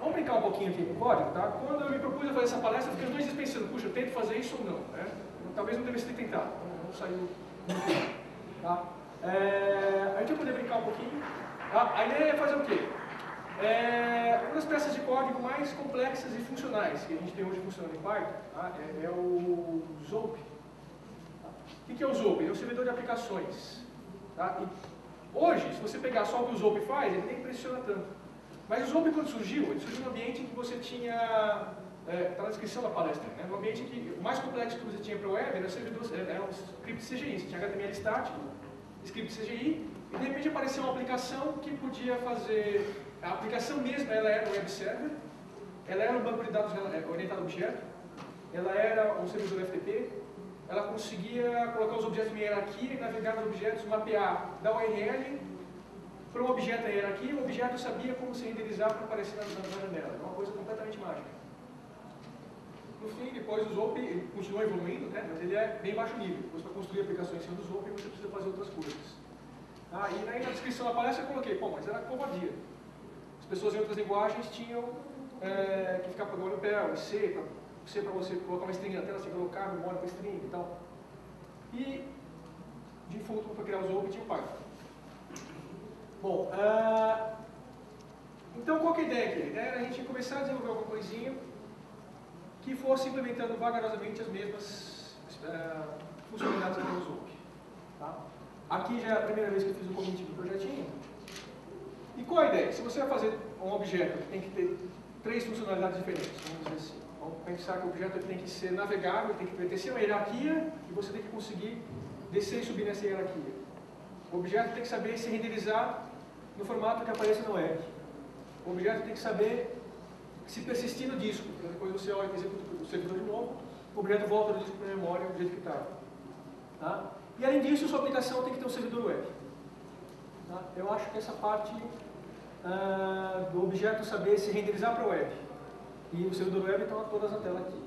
Vamos brincar um pouquinho aqui com o código, tá? Quando eu me propus a fazer essa palestra, eu fiquei uns 2 dias pensando, puxa, eu tento fazer isso ou não, né? Talvez não devesse ter tentado, não saiu muito bem, tá? A gente vai poder brincar um pouquinho. Tá? A ideia é fazer o quê? Uma das peças de código mais complexas e funcionais que a gente tem hoje funcionando em Python, tá? É o Zope. Tá? O que é o Zope? É um servidor de aplicações. Tá? E hoje, se você pegar só o que o Zope faz, ele nem impressiona tanto. Mas o Zope, quando surgiu, ele surgiu num ambiente em que você tinha, está na descrição da palestra, né? No ambiente em que o mais complexo que você tinha para o web era um script CGI. Você tinha HTML estático, script CGI, e de repente apareceu uma aplicação que podia fazer... A aplicação mesma, ela era um web server, ela era um banco de dados orientado a objeto, ela era um servidor FTP, ela conseguia colocar os objetos em hierarquia e navegar nos objetos, mapear da URL para um objeto em hierarquia, e o objeto sabia como se renderizar para aparecer na janela. É uma coisa completamente mágica. No fim, depois o Zope continua evoluindo, né? Mas ele é bem baixo nível. Depois, para construir aplicações em cima do Zope, você precisa fazer outras coisas. E aí, na descrição da palestra eu coloquei, mas era covardia. As pessoas em outras linguagens tinham que ficar programando Perl, C para você colocar uma string na tela, você colocar a memória para string e tal. E, default, para criar o Zope, tinha o Python. Bom, então qual que é a ideia aqui? A ideia era a gente começar a desenvolver alguma coisinha que fosse implementando vagarosamente as mesmas funcionalidades que tem o Zope. Tá? Aqui já é a primeira vez que eu fiz o commit do projetinho. E qual a ideia? Se você vai fazer um objeto que tem que ter 3 funcionalidades diferentes, vamos dizer assim. Vamos pensar que o objeto tem que ser navegável, tem que pertencer a uma hierarquia e você tem que conseguir descer e subir nessa hierarquia. O objeto tem que saber se renderizar no formato que aparece no web. O objeto tem que saber se persistir no disco. Então, depois você executa o servidor de novo, o objeto volta do disco para a memória do jeito que estava. Tá? E além disso, sua aplicação tem que ter um servidor web. Tá? Eu acho que essa parte do objeto saber se renderizar para a web e o servidor web estão todas na tela aqui.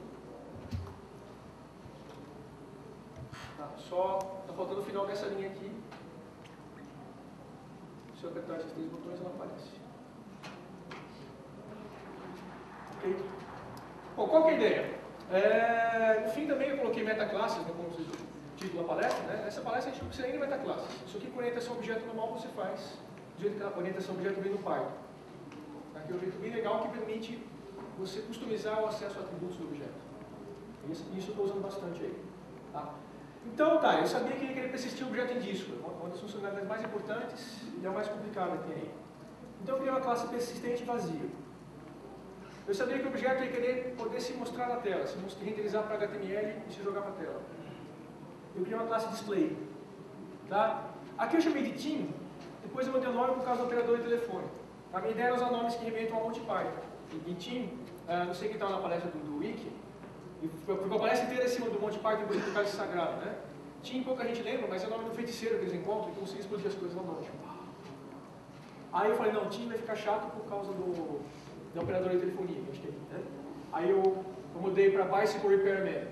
Tá? Só está faltando o final dessa linha aqui. Se eu apertar esses 3 botões, ela aparece. Ok? Bom, qual que é a ideia? No fim também eu coloquei metaclasses, né, como título da palestra. Né? Nessa palestra a gente não precisa nem de metaclasses. Isso aqui com orientação objeto normal você faz do jeito que a orientação objeto vem no Python. Aqui é um jeito bem legal que permite você customizar o acesso a atributos do objeto. Isso eu estou usando bastante aí. Tá? Então, eu sabia que ia querer persistir o objeto em disco, uma das funcionalidades mais importantes e a mais complicada que tem aí. Então eu criei uma classe persistente vazia. Eu sabia que o objeto ia querer poder se mostrar na tela, se renderizar para HTML e se jogar para a tela. Eu criei uma classe display. Tá? Aqui eu chamei de team, depois eu botei o nome por causa do operador de telefone. A minha ideia era usar nomes que remetam a Monty Python. E team, não sei quem estava na palestra do Wiki, porque a palestra inteira é em cima do Monty Python por causa de sagrado, né? Team pouca gente lembra, mas é o nome do feiticeiro que eles encontram e conseguem explodir as coisas na noite. Aí eu falei, não, team vai ficar chato por causa do operador de telefonia, que a gente tem, né? Aí eu mudei para Bicycle Repairman.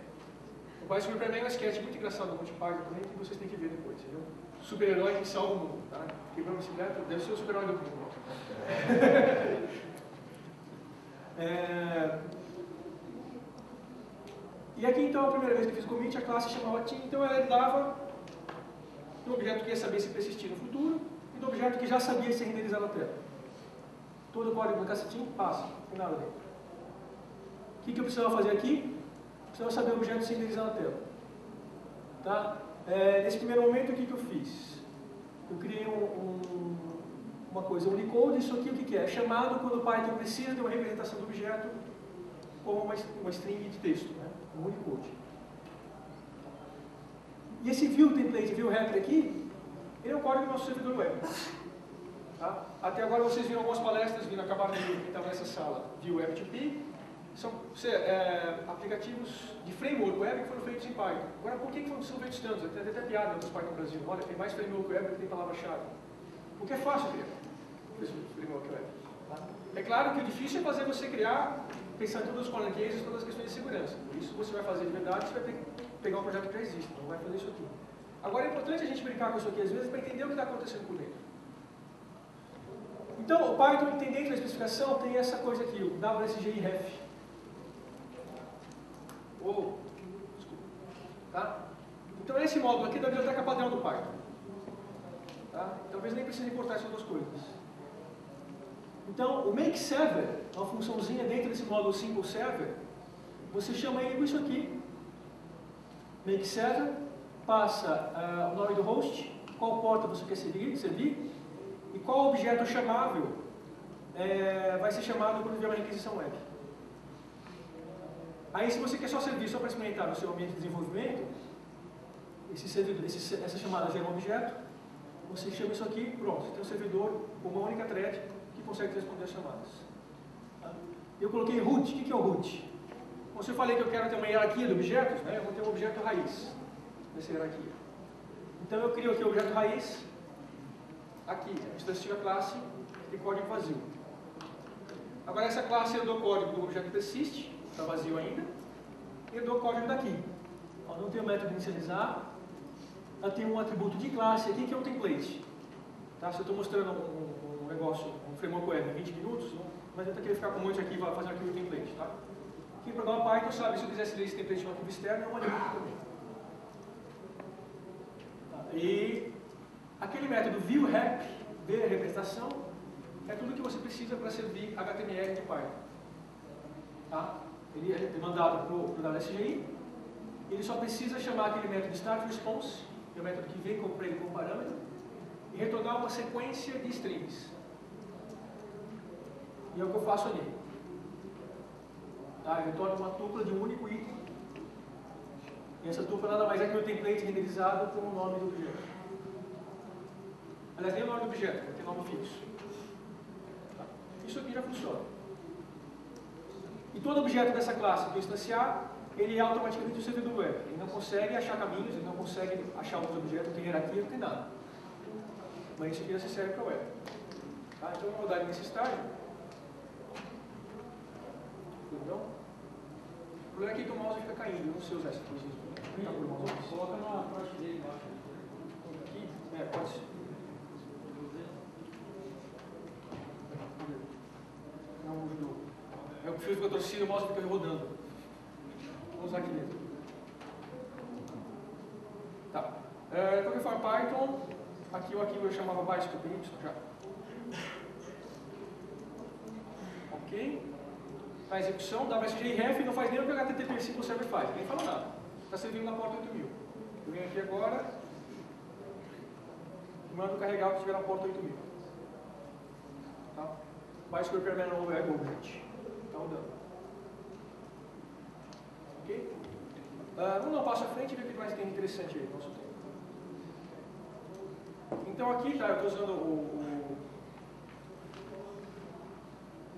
O Bicycle Repairman é um sketch muito engraçado do Monty Python também, que vocês têm que ver depois, entendeu? Super-herói que salva o mundo, tá? Quebrando a bicicleta, deve ser o super-herói do mundo. E aqui então, a primeira vez que eu fiz o commit, a classe chamava team, então ela dava do objeto que ia saber se persistir no futuro e do objeto que já sabia se renderizar na tela. Todo o código da classe team passa, não tem nada dentro. O que eu precisava fazer aqui? Precisava saber o objeto se renderizar na tela. Tá? Nesse primeiro momento, o que eu fiz? Eu criei uma coisa, um Unicode. Isso aqui o que é? É chamado quando o Python precisa de uma representação do objeto como uma string de texto, né? Um Unicode. E esse view template, view wrapper aqui, ele é o código do nosso servidor web. Tá? Até agora vocês viram algumas palestras, acabaram de ver quem estava nessa sala, View Web2P. São aplicativos de framework web que foram feitos em Python. Agora, por que são feitos tantos? Tem até piada nos Python no Brasil. Olha, tem mais framework web do que tem palavra-chave. Porque é fácil criar framework web. Tá? É claro que o difícil é fazer você criar, pensando em todos os corner cases, todas as questões de segurança. Por isso, você vai fazer de verdade, você vai ter que pegar um projeto que já existe, não vai fazer isso aqui. Agora, é importante a gente brincar com isso aqui às vezes para entender o que está acontecendo por dentro. Então, o Python tem dentro da especificação, tem essa coisa aqui, o WSGI-ref. Desculpa. Tá? Então, esse módulo aqui é da biblioteca padrão do Python. Tá? Talvez nem precise importar essas duas coisas. Então, o makeServer é uma funçãozinha dentro desse módulo SimpleServer. Você chama ele com isso aqui. MakeServer, passa o nome do host, qual porta você quer servir e qual objeto chamável vai ser chamado quando vier uma requisição web. Aí, se você quer só servir só para experimentar no seu ambiente de desenvolvimento, essa chamada gera um objeto, você chama isso aqui, pronto, você tem um servidor com uma única thread que consegue responder as chamadas. Tá? Eu coloquei root. O que é o root? Como eu falei que eu quero ter uma hierarquia de objetos, né, eu vou ter um objeto raiz dessa hierarquia. Então eu crio aqui o objeto raiz, aqui, instancio a classe de código vazio. Agora essa classe eu dou código do objeto persist, está vazio ainda, e eu dou código daqui. Ó, não tem o método inicializar, ela tem um atributo de classe aqui que é o template. Tá? Se eu estou mostrando um negócio, um framework web em 20 minutos, não adianta querer ficar com um monte aqui fazendo aqui o template. Tá? Quem programa Python sabe, se eu quisesse ler esse template no arquivo externo, é uma linha também. Tá? E aquele método viewRep, ver representação, é tudo que você precisa para servir HTML de Python. Tá? Ele é mandado para o WSGI, ele só precisa chamar aquele método startResponse, que é o método que vem para ele como parâmetro, e retornar uma sequência de strings. E é o que eu faço ali. Tá? Eu retorno uma tupla de um único item. E essa tupla nada mais é que o meu template renderizado com o nome do objeto. Aliás, nem o nome do objeto, vai ter nome fixo. Tá? Isso aqui já funciona. E todo objeto dessa classe que eu instanciar, ele é automaticamente um servidor web. Ele não consegue achar caminhos, ele não consegue achar outros objetos, não tem hierarquia, não tem nada. Mas isso aqui já se serve para a web. Tá? Então eu vou dar ele nesse estágio. Então, o problema é que o mouse fica caindo, eu não sei usar esse coisa. Coloca na parte dele, eu acho. Aqui? Pode ser. Não ajudou. O fio fica torcido, o mouse fica rodando. Vou usar aqui dentro. Tá. Qualquer forma, Python, aqui eu chamava bytecode já. Ok. A execução, WSGI-ref não faz nem o que o HTTP Simple Server faz, nem fala nada. Está servindo na porta 8000. Eu venho aqui agora e mando carregar o que estiver na porta 8000. Tá? Bytecode Permanent Web Object. Está rodando. Ok? Vamos dar um passo à frente e ver o que mais tem interessante aí no nosso tempo. Então aqui, tá, eu estou usando o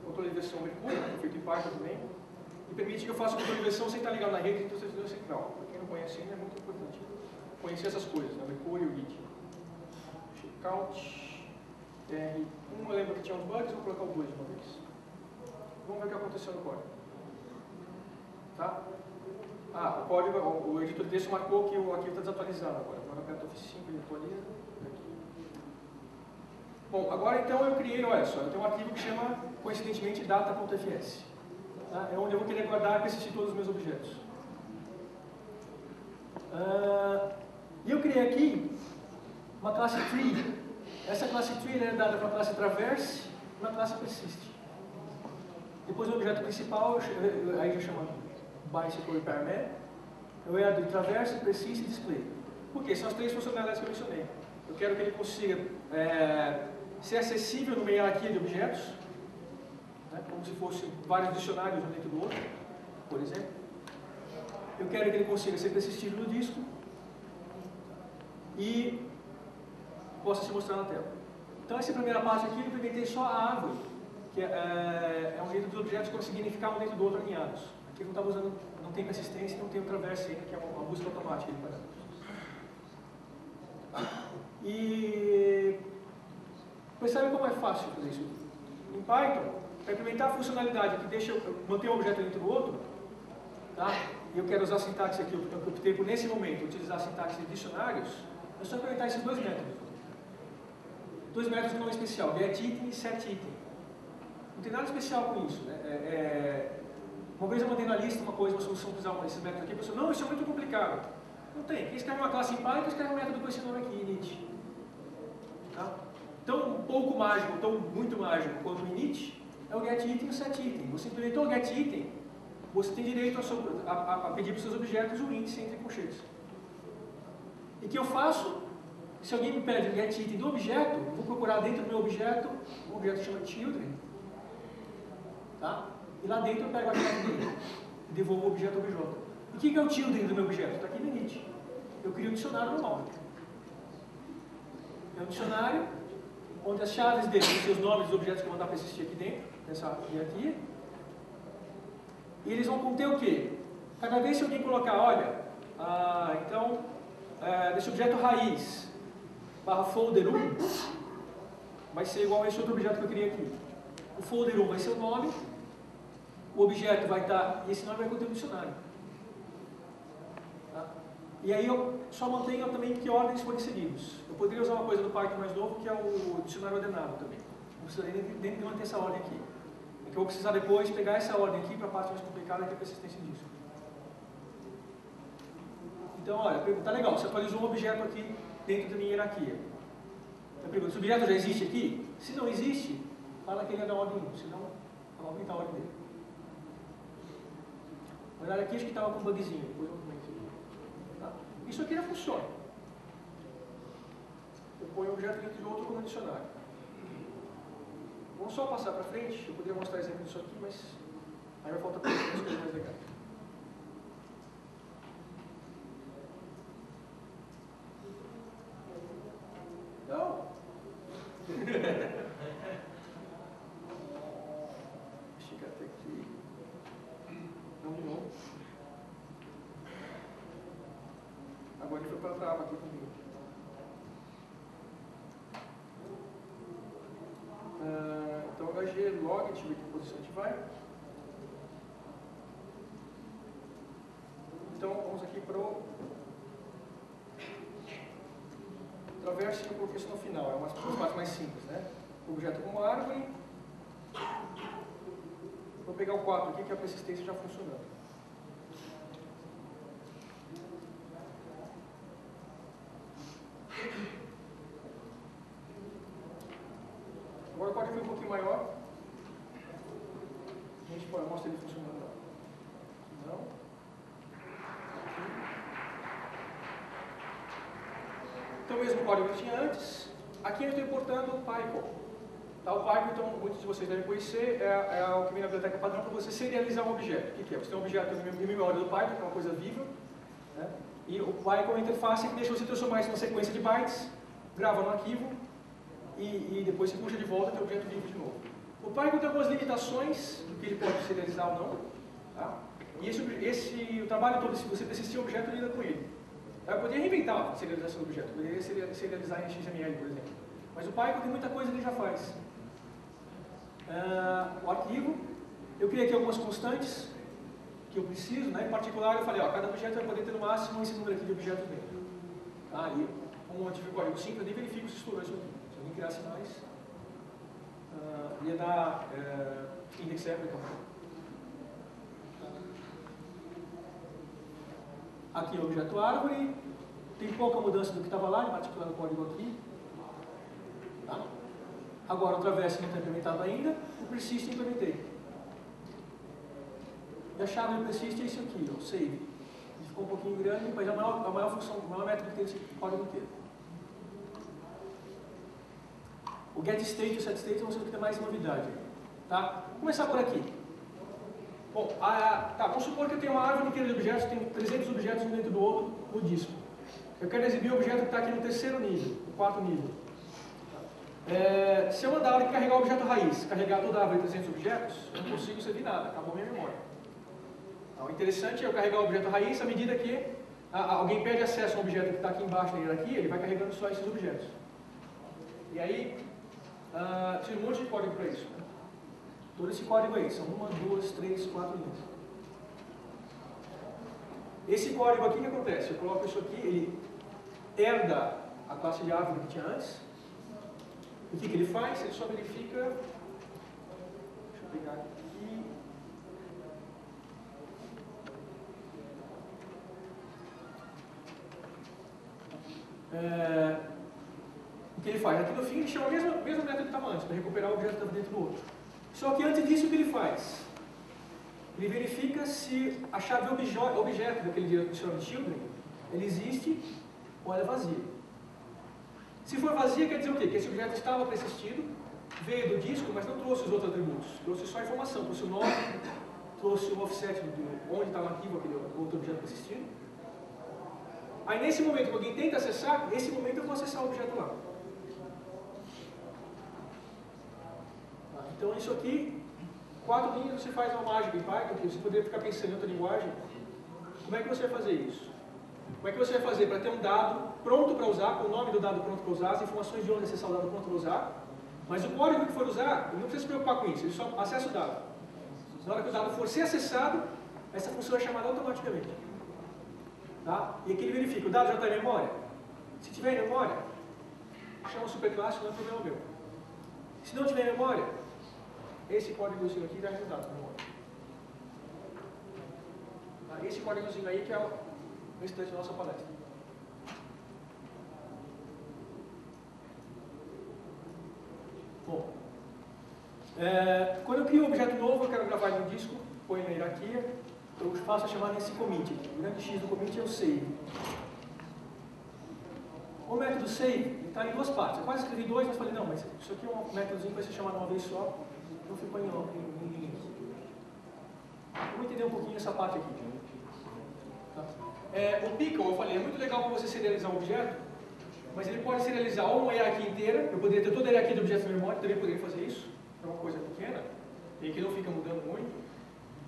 controle de versão Mercúrio, feito em Python também, e permite que eu faça o controle de versão sem estar ligado na rede do servidor central. Para quem não conhece ainda, é muito importante conhecer essas coisas, né? Mercúrio e o Git. Checkout, TR1, eu lembro que tinha uns bugs, vou colocar o 2 de uma vez. Vamos ver o que aconteceu no código. Tá? O código, o editor de texto marcou que o arquivo está desatualizado agora. Agora eu aperto F5 e ele atualiza. Bom, agora então eu criei, olha só, eu tenho um arquivo que chama, coincidentemente, data.fs. Tá? É onde eu vou querer guardar e persistir todos os meus objetos. E eu criei aqui uma classe tree. Essa classe tree é dada para a classe traverse e uma classe persist. Depois o objeto principal, aí já chama bicycle repairman, eu ia do traverse, persist e display. Por quê? São as três funcionalidades que eu mencionei. Eu quero que ele consiga ser acessível numa hierarquia de objetos, né, como se fossem vários dicionários um dentro do outro, por exemplo. Eu quero que ele consiga ser persistível no disco e possa se mostrar na tela. Então essa primeira parte aqui eu implementei só a árvore, que é um jeito dos objetos conseguirem ficar um dentro do outro alinhados. Aqui não estava usando, não tem persistência, não tem o traverse ainda, que é uma busca automática de parâmetros. E percebe como é fácil fazer isso? Em Python, para implementar a funcionalidade que deixa eu manter um objeto dentro do outro, tá? E eu quero usar a sintaxe aqui, eu optei por nesse momento utilizar a sintaxe de dicionários, é só implementar esses dois métodos. dois métodos de nome especial, getItem e setItem. Não tem nada especial com isso, né? Uma vez eu mandei na lista uma coisa, uma solução para usar esses métodos aqui, a pessoa, não, isso é muito complicado. Não tem. Quem escreve uma classe em Python, escreve um método com esse nome aqui, init. Tá? Tão pouco mágico, tão muito mágico quanto o init, é o getItem e o setItem. Você implementou o getItem, você tem direito a pedir para os seus objetos o índice entre colchetes. E o que eu faço? Se alguém me pede o getItem do objeto, eu vou procurar dentro do meu objeto, um objeto que chama children, tá? E lá dentro eu pego a chave dele e devolvo o objeto obj. E o que é o children do meu objeto? Está aqui no init. Eu crio um dicionário normal. É um dicionário onde as chaves dele têm seus nomes dos objetos que vão dar para existir aqui dentro, nessa hierarquia. E eles vão conter o quê? Cada vez que alguém colocar, olha, desse objeto raiz barra folder 1 vai ser igual a esse outro objeto que eu criei aqui. O folder 1 vai ser o nome, o objeto vai estar, e esse nome vai conter o dicionário. Tá? E aí eu só mantenho também que ordens forem seguidos. Eu poderia usar uma coisa do Python mais novo, que é o dicionário ordenado também. Não precisaria nem manter essa ordem aqui. É que eu vou precisar depois pegar essa ordem aqui para a parte mais complicada, que é a persistência disso. Então, olha, tá legal, você atualizou um objeto aqui dentro da minha hierarquia. Eu pergunto, esse objeto já existe aqui? Se não existe, fala que ele é da ordem 1, senão vai aumentar a ordem dele. Mas olha aqui, acho que estava com um bugzinho, depois eu comento. Tá? Isso aqui já funciona. Eu ponho um objeto dentro de outro como dicionário. Vamos só passar para frente, eu poderia mostrar exemplo disso aqui, mas aí vai faltar para as coisas mais legais. Não. Chega até aqui. Não de novo. Agora ele foi para a trava aqui comigo. Então HG log, deixa eu ver que posição a gente vai. Então vamos aqui para o traverso, eu coloquei isso no final, é uma das partes mais simples, né? O objeto como árvore. Vou pegar o 4 aqui, que é a persistência já funcionando. Agora o código foi um pouquinho maior. A gente mostra ele funcionando. Não. Então, o mesmo código que tinha antes. Aqui eu estou importando o Python. Tá, o Python, então, muitos de vocês devem conhecer, é o que vem na biblioteca padrão para você serializar um objeto. O que é? Você tem um objeto em memória do Python, que é uma coisa viva, né? E o Python é uma interface que deixa você transformar isso numa sequência de bytes, grava no arquivo, e depois você puxa de volta e tem o objeto vivo de novo. O Python tem algumas limitações do que ele pode serializar ou não. Tá? E o trabalho todo, se você persistir o objeto, lida com ele. Eu poderia reinventar a serialização do objeto, poderia serializar em XML, por exemplo. Mas o Python tem muita coisa que ele já faz. O arquivo, eu criei aqui algumas constantes que eu preciso, né? Em particular eu falei, ó, cada objeto vai poder ter no máximo esse número aqui de objetos dentro. Tá? E como eu tive o código simples, eu nem verifico se estourou isso aqui. Se alguém criasse mais, ia dar index replica. Aqui é o objeto árvore, tem pouca mudança do que estava lá, em particular no código aqui. Tá? Agora o traverso não está implementado ainda, o persist eu implementei. E a chave do persist é isso aqui, o save. Ele ficou um pouquinho grande, mas é a maior função, a maior método que tem esse código inteiro. O getState e o setState vão ser o que tem mais novidade. Tá? Vou começar por aqui. Bom, vamos supor que eu tenho uma árvore inteira de objetos, tem 300 objetos um dentro do outro no disco. Eu quero exibir o objeto que está aqui no terceiro nível, no quarto nível. Se eu mandar a hora de carregar o objeto raiz, carregar toda a árvore de 300 objetos, eu não consigo servir nada, acabou minha memória. Então, o interessante é eu carregar o objeto raiz à medida que alguém pede acesso a um objeto que está aqui embaixo na hierarquia, ele vai carregando só esses objetos. E aí, tinha um monte de código para isso. Né? Todo esse código aí, são 1, 2, 3, 4 linhas. Esse código aqui, o que acontece? Eu coloco isso aqui, ele herda a classe de árvore que tinha antes, O que ele faz? Ele só verifica... Deixa eu pegar aqui... O que ele faz? Aqui no fim ele chama o mesmo método que estava antes, para recuperar o objeto que estava dentro do outro. Só que antes disso, o que ele faz? Ele verifica se a chave objeto daquele directional children, ele existe ou ela é vazia. Se for vazia, quer dizer o quê? Que esse objeto estava persistido, veio do disco, mas não trouxe os outros atributos. Trouxe só a informação, trouxe o nome, trouxe o offset de onde está o arquivo, aquele outro objeto persistido. Aí nesse momento que alguém tenta acessar, nesse momento eu vou acessar o objeto lá. Então isso aqui, 4 linhas você faz uma mágica em Python, que você poderia ficar pensando em outra linguagem. Como é que você vai fazer isso? Como é que você vai fazer para ter um dado pronto para usar, com o nome do dado pronto para usar, as informações de onde acessar o dado pronto para usar, mas o código que for usar, ele não precisa se preocupar com isso, ele só acessa o dado. Na hora que o dado for ser acessado, essa função é chamada automaticamente. Tá? E aqui ele verifica, o dado já está em memória? Se tiver em memória, chama o superclasse, não é problema meu. Se não tiver em memória, esse códigozinho aqui vai ajudar na memória. Tá? Esse códigozinho aí que é o restante da nossa palestra. Bom, quando eu crio um objeto novo, eu quero gravar ele no disco, põe na hierarquia, eu faço a chamada desse commit. O grande X do commit é o save. O método save está em duas partes. Eu quase escrevi 2, mas falei, não, mas isso aqui é um métodozinho que vai ser chamado uma vez só, então ficou em link. Vamos entender um pouquinho essa parte aqui. Tá? O pickle, eu falei, é muito legal para você serializar um objeto, mas ele pode serializar ou uma hierarquia inteira, eu poderia ter toda a hierarquia do objeto na memória, também poderia fazer isso, é uma coisa pequena, e que não fica mudando muito.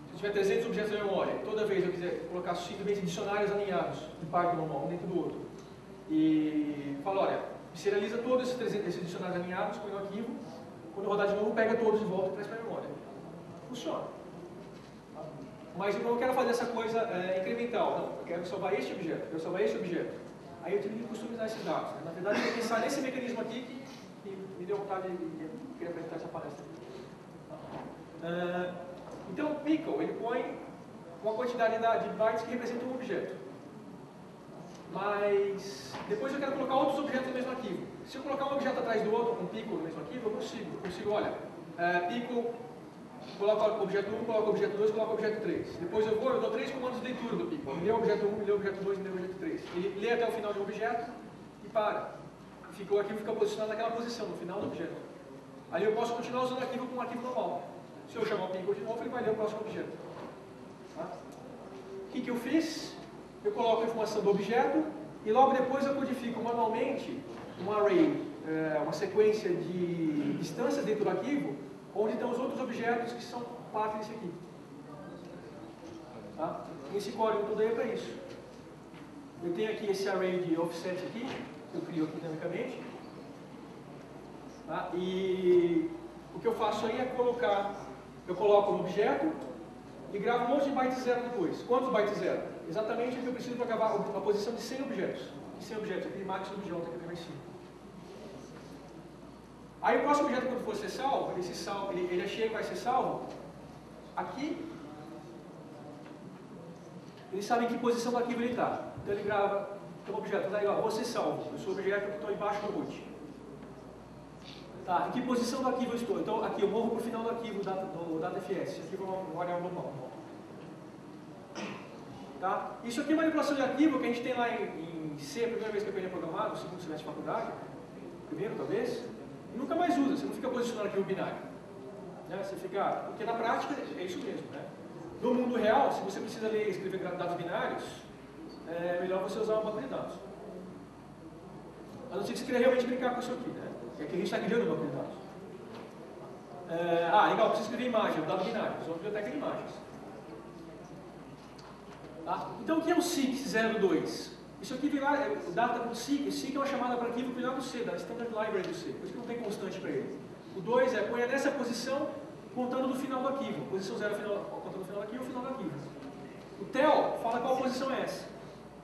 Se eu tiver 300 objetos na memória, toda vez eu quiser colocar simplesmente dicionários alinhados, de Python normal, um dentro do outro, e falo, olha, serializa todos esses dicionários alinhados, põe no arquivo, quando eu rodar de novo, pega todos de volta e traz para a memória. Funciona. Mas eu não quero fazer essa coisa incremental, não. Eu quero salvar este objeto, eu quero salvar este objeto. Aí eu tive que customizar esses dados. Na verdade, eu vou pensar nesse mecanismo aqui que me deu vontade de apresentar essa palestra. Então, o pickle, ele põe uma quantidade de bytes que representam um objeto. Mas depois eu quero colocar outros objetos no mesmo arquivo. Se eu colocar um objeto atrás do outro, um pickle no mesmo arquivo, eu consigo, olha, pickle, coloco o objeto 1, coloco o objeto 2, coloco o objeto 3. Depois eu dou 3 comandos de leitura do pickle. Me lê o objeto 1, me lê o objeto 2, me lê o objeto 3. Ele lê até o final de um objeto e para. O arquivo fica posicionado naquela posição, no final do objeto. Ali eu posso continuar usando o arquivo com um arquivo normal. Se eu chamar o pickle de novo, ele vai ler o próximo objeto. Tá? O que eu fiz? Eu coloco a informação do objeto e logo depois eu codifico manualmente um array, uma sequência de instâncias dentro do arquivo, onde estão os outros objetos que são parte desse aqui. Tá? Esse código todo aí é para isso. Eu tenho aqui esse array de offset aqui, que eu crio aqui dinamicamente. Tá? E o que eu faço aí é eu coloco no objeto e gravo um monte de byte zero depois. Quantos bytes zero? Exatamente o que eu preciso para gravar a posição de 100 objetos. De 100 objetos, aquele max do objeto que eu em cima. Aí o próximo objeto, quando for ser salvo, ele chega e vai ser salvo. Aqui, ele sabe em que posição do arquivo ele está. Então ele grava, então o objeto está aí, ó, vou ser salvo. Eu sou o objeto que estou embaixo do root. Tá, em que posição do arquivo eu estou? Então aqui eu morro para o final do arquivo do DataFS. Esse arquivo é uma variável normal. Tá? Isso aqui é manipulação de arquivo que a gente tem lá em C, a primeira vez que eu aprendi a programar, no segundo semestre de faculdade, primeiro talvez, e nunca mais usa, você não fica posicionando arquivo binário. Né? Você fica, porque na prática é isso mesmo. Né? No mundo real, se você precisa ler e escrever dados binários, é melhor você usar um banco de dados. A não ser que você queira realmente brincar com isso aqui. Né? É que a gente está criando um banco de dados. Legal, preciso escrever imagem, um dado binário, usa uma biblioteca de imagens. Tá? Então o que é o SIC02? Isso aqui vem lá, o data com SIC. O SIC é uma chamada para arquivo do C, da Standard Library do C, por isso que não tem constante para ele. O 2 é põe nessa posição contando do final do arquivo. Posição 0 contando do final do arquivo, o final do arquivo. O TEL fala qual posição é essa.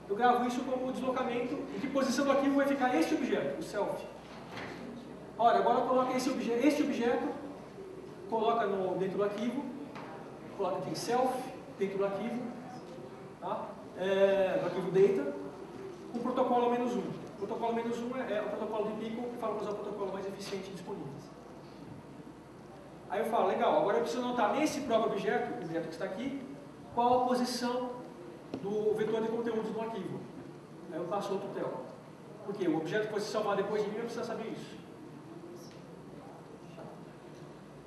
Eu gravo isso como deslocamento, em que posição do arquivo vai ficar este objeto, o self. Olha, agora coloca este objeto, coloca dentro do arquivo, coloca aqui self, dentro do arquivo, tá? Do arquivo data, com o protocolo -1. O protocolo -1 é o protocolo de Pico que fala para usar o protocolo mais eficiente disponível. Aí eu falo, legal, agora eu preciso anotar nesse próprio objeto, o objeto que está aqui, qual a posição do vetor de conteúdos no arquivo. Aí eu passo outro tel. Porque o objeto que foi se salvar depois de mim, eu preciso saber isso.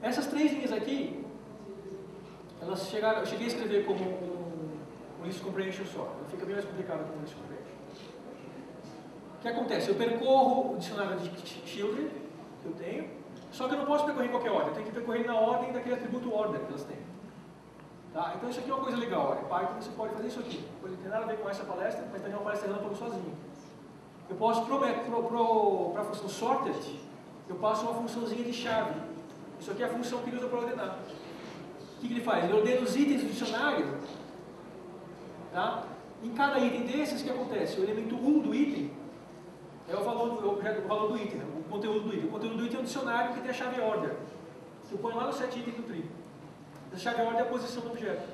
Essas três linhas aqui, eu cheguei a escrever como um list comprehension só. Fica bem mais complicado com um list comprehension. O que acontece? Eu percorro o dicionário de children que eu tenho, só que eu não posso percorrer em qualquer ordem. Eu tenho que percorrer na ordem daquele atributo order que elas têm. Tá? Então isso aqui é uma coisa legal. Olha. Python você pode fazer isso aqui. Não tem nada a ver com essa palestra, mas também é uma palestra relâmpago sozinho. Eu posso, para a função sorted, eu passo uma funçãozinha de chave. Isso aqui é a função que ele usa para ordenar. O que ele faz? Ele ordena os itens do dicionário. Tá? Em cada item desses, o que acontece? O elemento 1 do item é o valor do item, né? O conteúdo do item. O conteúdo do item é um dicionário que tem a chave order, que eu ponho lá no set item do tree. A chave order é a posição do objeto.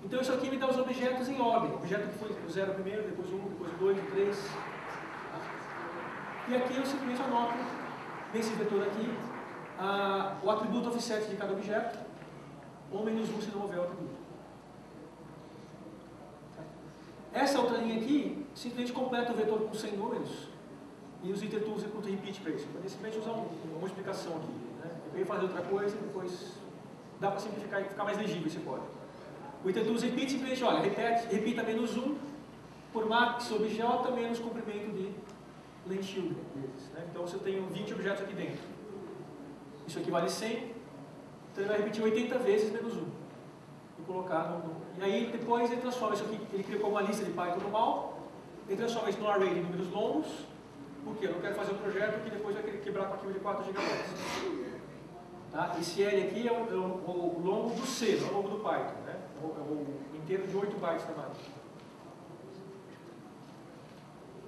Então isso aqui me dá os objetos em ordem. O objeto que foi o 0 primeiro, depois o 1, depois o 2, o 3. Tá? E aqui eu simplesmente anoto, nesse vetor aqui, o atributo offset de cada objeto, ou -1 se não houver o atributo. Essa outra linha aqui, simplesmente completa o vetor com 100 números, e os iter tools executam repeat para isso. Eu simplesmente usar uma explicação aqui. Né? Eu venho fazer outra coisa e depois dá para simplificar e ficar mais legível esse código. O iter tools repeat simplesmente, olha, repita -1 por max objeto menos comprimento de len children. Né? Então você tem 20 objetos aqui dentro. Isso aqui vale 100, então ele vai repetir 80 vezes -1. E colocar e aí depois ele transforma isso aqui, ele criou como uma lista de Python normal, ele transforma isso no array de números longos, porque eu não quero fazer um projeto que depois vai quebrar com arquivo de 4 GB. Tá? Esse L aqui é o longo do C, não é o longo do Python, né? É o inteiro de 8 bytes da máquina.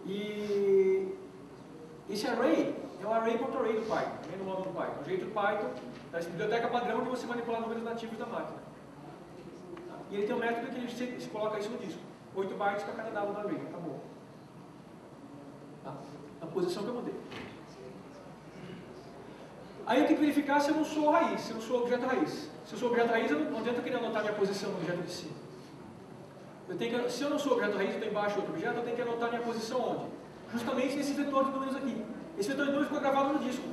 E esse array é o array.array do Python, também no módulo do Python. O jeito do Python, da biblioteca padrão de você manipular números nativos da máquina. Tá? E ele tem um método que ele se coloca isso no disco. 8 bytes para cada dado do array, acabou. Tá? A posição que eu mudei. Aí eu tenho que verificar se eu não sou raiz, se eu não sou objeto raiz. Se eu sou objeto raiz, não adianta eu querer anotar minha posição no objeto de cima. Se eu não sou objeto raiz, eu estou embaixo de outro objeto, eu tenho que anotar minha posição onde? Justamente nesse vetor de números aqui. Esse vetor de números ficou gravado no disco.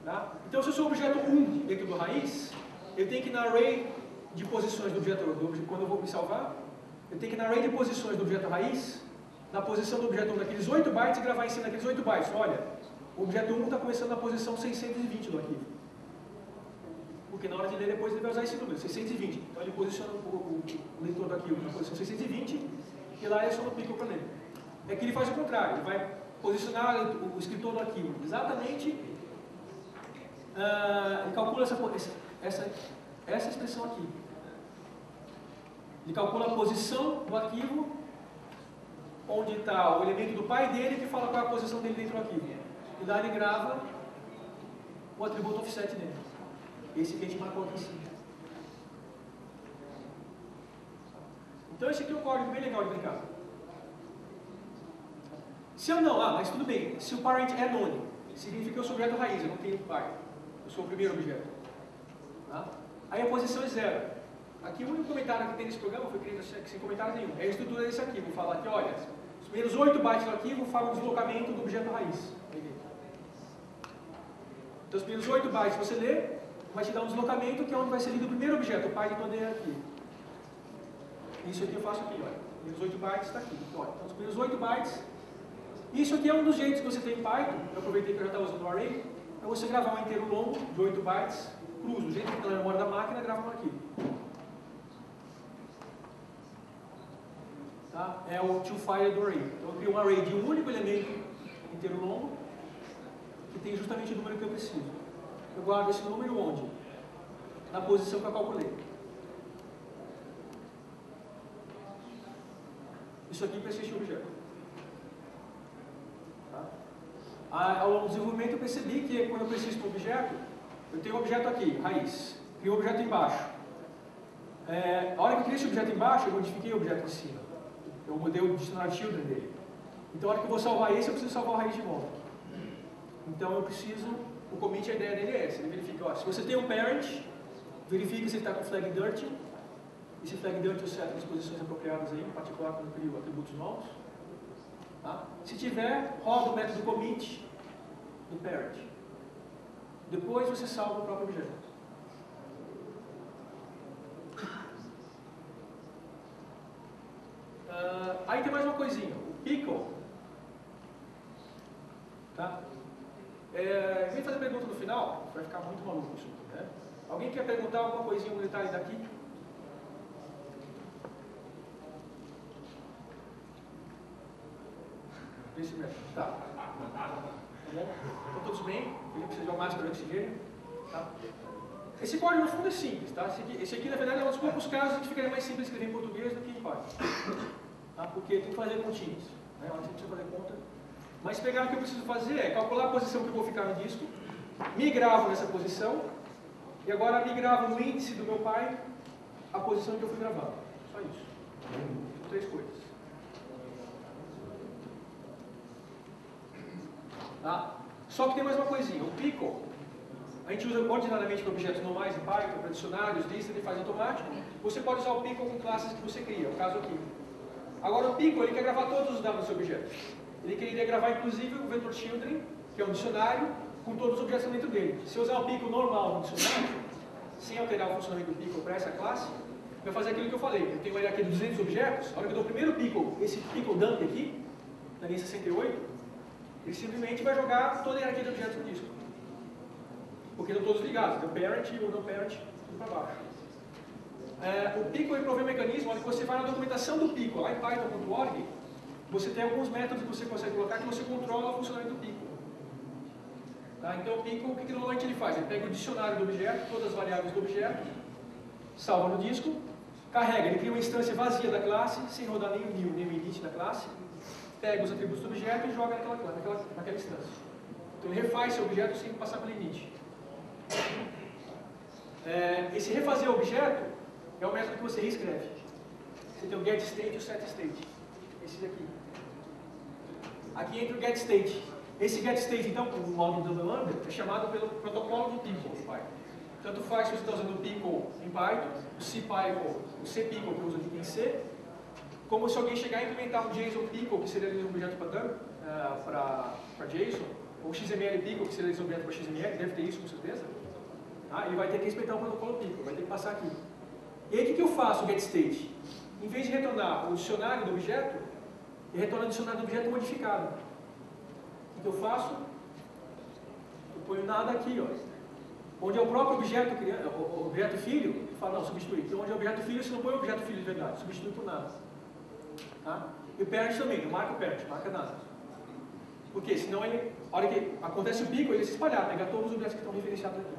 Tá? Então, se eu sou objeto 1 dentro do raiz, eu tenho que ir na array de posições do objeto, quando eu vou me salvar, eu tenho que ir na array de posições do objeto raiz, na posição do objeto 1 daqueles 8 bytes e gravar em cima daqueles 8 bytes. Olha, o objeto 1 está começando na posição 620 do arquivo. Porque na hora de ler depois ele vai usar esse número, 620. Então ele posiciona o leitor do arquivo na posição 620 e lá é só no pico para ler. É que ele faz o contrário, ele vai posicionar o escritor do arquivo exatamente, ele calcula essa expressão aqui. Ele calcula a posição do arquivo onde está o elemento do pai dele que fala qual é a posição dele dentro do arquivo. E lá ele grava o atributo offset dele. Esse que a gente marcou aqui em cima. Então esse aqui é um código bem legal de brincar. Se eu não, mas tudo bem, se o parent é none, significa que eu sou objeto raiz, eu não tenho pai. Eu sou o primeiro objeto. Tá? Aí a posição é 0. Aqui o único comentário que tem nesse programa foi criado sem comentário nenhum. É a estrutura desse arquivo. Vou falar aqui, olha, os primeiros 8 bytes do arquivo falam o deslocamento do objeto raiz. Então os primeiros 8 bytes você lê, vai te dar um deslocamento que é onde vai ser lido o primeiro objeto, o pai de todo é aqui. Isso aqui eu faço aqui, olha. Os primeiros 8 bytes está aqui. Então os primeiros 8 bytes. Isso aqui é um dos jeitos que você tem em Python, eu aproveitei que eu já estava usando o array, é você gravar um inteiro longo de 8 bytes, cruz, do jeito que está na memória da máquina, grava no arquivo. Tá? É o two-file do array. Então eu crio um array de um único elemento inteiro longo, que tem justamente o número que eu preciso. Eu guardo esse número onde? Na posição que eu calculei. Isso aqui para esse objeto. Tá? Ao longo do desenvolvimento eu percebi que quando eu preciso de um objeto, eu tenho um objeto aqui, raiz, crio um objeto embaixo. A hora que eu criei esse objeto embaixo, eu modifiquei o objeto em cima. Eu mudei o dicionário children dele. Então, a hora que eu vou salvar esse, eu preciso salvar o raiz de volta. Então, eu preciso... O commit, a ideia dele é essa. Ele verifica, ó, se você tem um parent, verifica se ele está com flag dirty. Esse flag dirty eu seto as posições apropriadas aí, em particular quando eu crio atributos novos. Tá? Se tiver, roda o método commit do parent. Depois você salva o próprio objeto. Aí tem mais uma coisinha, o pickle. Tá? Em vez de fazer pergunta no final, vai ficar muito maluco isso. Né? Alguém quer perguntar alguma coisinha, um detalhe daqui? Esse mesmo. Tá. Tá bom? Estão todos bem? Ele precisa de uma máscara de oxigênio? Tá? Esse código no fundo é simples, tá? Esse aqui na verdade é um dos poucos casos que ficaria mais simples escrever em português do que em Python. Tá? Porque tem que fazer continhas. Né? Onde a gente precisa fazer conta. Mas pegar o que eu preciso fazer é calcular a posição que eu vou ficar no disco, me gravo nessa posição, e agora me gravo no índice do meu pai a posição que eu fui gravando. Só isso. 3 coisas. Tá? Só que tem mais uma coisinha. O pickle, a gente usa ordinariamente para objetos normais em Python, para dicionários, listas, ele faz automático. Você pode usar o pickle com classes que você cria, o caso aqui. Agora o pickle, ele quer gravar todos os dados do seu objeto. Ele queria gravar inclusive o vetor children, que é um dicionário, com todos os objetos dentro dele. Se eu usar o pickle normal no dicionário, sem alterar o funcionamento do pickle para essa classe, vai fazer aquilo que eu falei. Eu tenho uma hierarquia de 200 objetos, a hora que eu dou o primeiro pickle, esse pickle dump aqui, na linha 68, ele simplesmente vai jogar toda a hierarquia de objetos no disco. Porque estão todos ligados, o parent e o não parent, tudo para baixo. O pickle ele provê um mecanismo onde você vai na documentação do pickle, lá em python.org, você tem alguns métodos que você consegue colocar que você controla o funcionamento do pickle. Tá? Então o pickle, o que normalmente ele faz? Ele pega o dicionário do objeto, todas as variáveis do objeto, salva no disco, carrega, ele cria uma instância vazia da classe, sem rodar nem o new, nem o init da classe, pega os atributos do objeto e joga naquela instância. Então ele refaz seu objeto sem passar pelo init. Esse refazer o objeto é o método que você reescreve. Você tem o getState e o setState. Esse daqui. Aqui entra o getState. Esse getState, então, o modo double under, é chamado pelo protocolo do pickle em Python. Tanto faz se você está usando o pickle em Python, o cpickle que eu uso aqui em C, como se alguém chegar a implementar um JSON pickle, que seria um objeto para JSON, ou XML pickle, que seria um objeto para XML, deve ter isso com certeza. Ele vai ter que respeitar o protocolo pickle, vai ter que passar aqui. E aí o que eu faço, o getState? Em vez de retornar o dicionário do objeto, ele retorna o dicionário do objeto modificado. O que eu faço? Eu ponho nada aqui, ó. Onde é o próprio objeto, o objeto filho, ele fala, não, substituir. Então, onde é o objeto filho, você não põe o objeto filho de verdade, substitui por nada. Tá? E o parent também, não marca o parent, marca nada. Por quê? Senão ele, a hora que acontece o pico, ele se espalhar, pegar todos os objetos que estão referenciados aqui.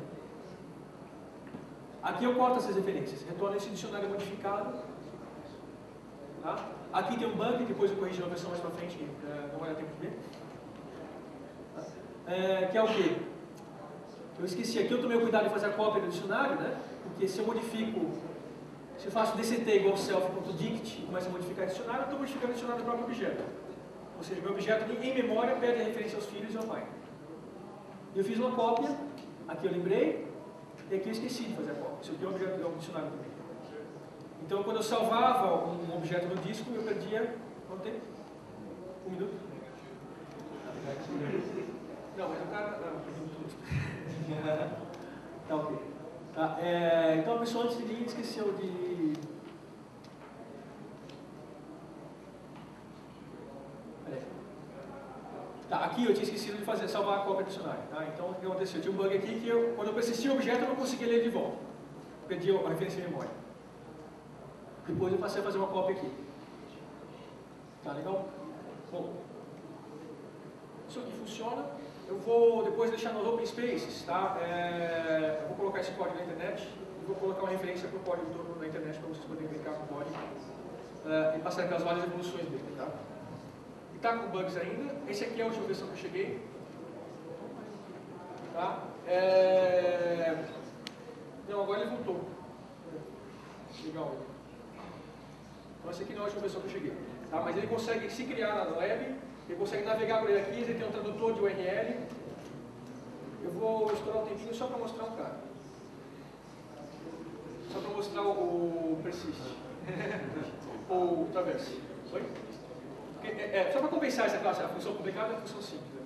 Aqui eu corto essas referências, retorno esse dicionário modificado. Tá? Aqui tem um bug, depois eu corrijo na versão mais pra frente, não vai dar tempo de ver. Que é o quê? Eu esqueci, aqui eu tomei o cuidado de fazer a cópia do dicionário, né? Porque se eu modifico, se eu faço dct igual self.dict e começo a modificar o dicionário, eu estou modificando o dicionário do próprio objeto. Ou seja, meu objeto em memória pede a referência aos filhos e ao pai. Eu fiz uma cópia, aqui eu lembrei, e aqui eu esqueci de fazer a cópia. Isso aqui é um objeto, é um dicionário também. Então, quando eu salvava um objeto no disco, eu perdia, quanto tempo? 1 minuto? Não, mas o cara... Não, perdi tudo. Tá, ok. Tá, então, a pessoa antes de ir esqueceu de... Tá, aqui eu tinha esquecido de salvar a cópia do dicionário. Tá? Então, o que aconteceu? Tinha um bug aqui que quando eu persistia o objeto, eu não conseguia ler de volta. Perdi a referência em memória. Depois eu passei a fazer uma cópia aqui. Tá legal? Bom, isso aqui funciona. Eu vou depois deixar nos open spaces, tá? Eu vou colocar esse código na internet e vou colocar uma referência para o código todo na internet para vocês poderem clicar no código e passar pelas várias evoluções dele, tá? E tá com bugs ainda. Esse aqui é a última versão que eu cheguei. Tá? Não, agora ele voltou. Legal. Então essa aqui não é a última pessoa que eu cheguei. Tá? Mas ele consegue se criar na web, ele consegue navegar por ele aqui, ele tem um tradutor de URL. Eu vou estourar um tempinho só para mostrar um cara. Só para mostrar o persist. Ou o traverse. Oi? Só para compensar essa classe, a função complicada e a função simples. Né?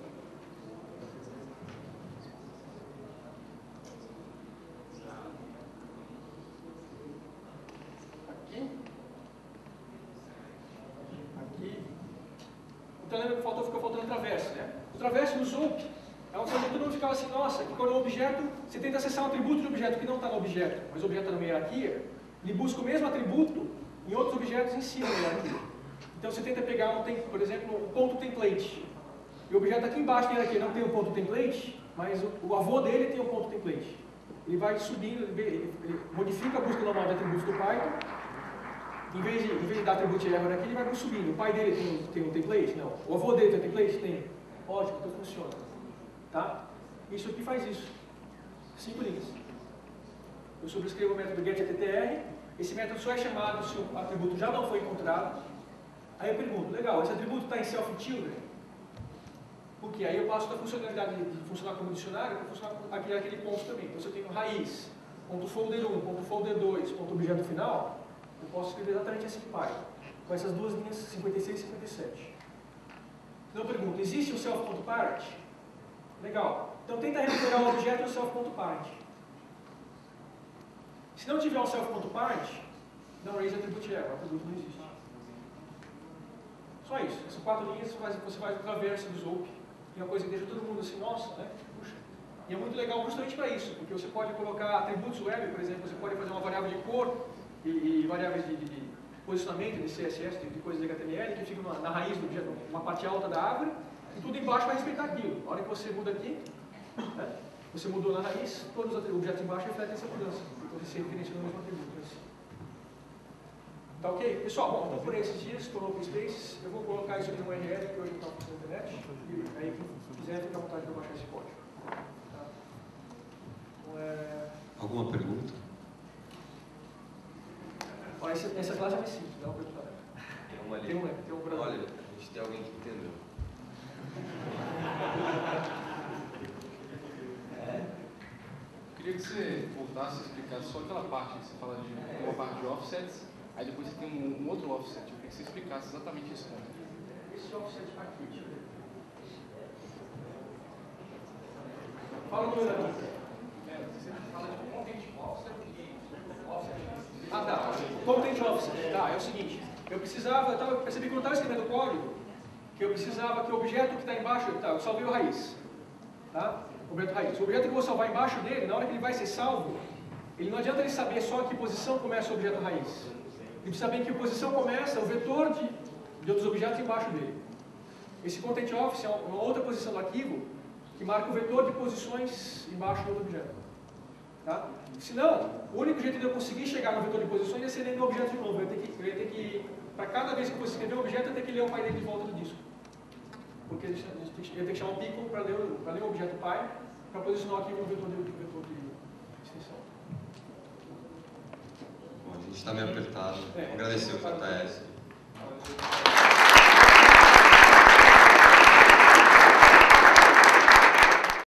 Então lembra que ficou faltando o traverse, né? O traverse no Zope é uma coisa que todo mundo ficava assim, nossa, que quando o objeto, você tenta acessar um atributo de objeto que não está no objeto, mas o objeto está numa hierarquia, ele busca o mesmo atributo em outros objetos em cima da hierarquia. Então você tenta pegar, por exemplo, um ponto template, e o objeto aqui embaixo da hierarquia não tem um ponto template, mas o avô dele tem um ponto template. Ele vai subindo, ele modifica a busca normal de atributos do Python. Em vez de dar atributo error aqui, ele vai subindo. O pai dele tem um template? Não. O avô dele tem um template? Tem. Ótimo, então funciona. Tá? Isso aqui faz isso. 5 linhas. Eu sobrescrevo o método getAttr. Esse método só é chamado se o atributo já não foi encontrado. Aí eu pergunto, legal, esse atributo está em self-children? Porque aí eu passo da funcionalidade de funcionar como dicionário para funcionar como aquele ponto também. Então se eu tenho raiz, ponto folder 1, ponto folder 2, ponto objeto final, eu posso escrever exatamente assim pai, com essas duas linhas 56 e 57. Então eu pergunto, existe o self.parent? Legal. Então tenta recuperar o objeto do self.parent. Se não tiver um self.parent, não raise attribute error, o atributo não existe. Só isso. Essas 4 linhas você faz o traverso do Zope, que é uma coisa que deixa todo mundo assim, nossa, né? Puxa. E é muito legal justamente para isso, porque você pode colocar atributos web, por exemplo, você pode fazer uma variável de cor, e variáveis de posicionamento, de CSS, de coisas de HTML, que ficam na raiz do objeto, uma parte alta da árvore, e tudo embaixo vai respeitar aquilo. Na hora que você muda aqui, né, você mudou na raiz, todos os objetos embaixo refletem essa mudança, porque você referenciou o mesmo atributo. Assim. Tá ok? Pessoal, bom, então por esses dias, estou no OpenSpace, eu vou colocar isso aqui no URL, que hoje está na internet, e aí quem quiser fica à vontade para baixar esse código. Tá? Então, Alguma pergunta? Essa classe é mais simples, dá uma pergunta. Tem uma ali. Tem um brasileiro. Olha, a gente tem alguém que entendeu. Eu queria que você voltasse a explicar só aquela parte que você fala de uma parte de offsets, aí depois você tem um outro offset. Eu queria que você explicasse exatamente esse ponto. Esse offset aqui, deixa eu ver. Fala o número aqui. Você fala de content offset e offset. Ah, tá. Content offset. Tá, é o seguinte. Eu percebi quando eu estava escrevendo o código, que eu precisava que o objeto que está embaixo, tá, eu salvei o raiz. Tá? O objeto raiz. O objeto que eu vou salvar embaixo dele, na hora que ele vai ser salvo, ele não adianta ele saber só em que posição começa o objeto raiz. Ele precisa saber em que posição começa o vetor de outros objetos embaixo dele. Esse content offset é uma outra posição do arquivo que marca o vetor de posições embaixo do outro objeto. Tá? Senão, o único jeito de eu conseguir chegar no vetor de posições ia ser lendo o objeto de novo. Eu ia ter que para cada vez que eu fosse escrever um objeto, eu ia ter que ler o pai dele de volta do disco. Porque eu ia ter que chamar um pickle para ler o objeto pai, para posicionar aqui no vetor de extensão. Bom, a gente está meio apertado. Agradecer o JS.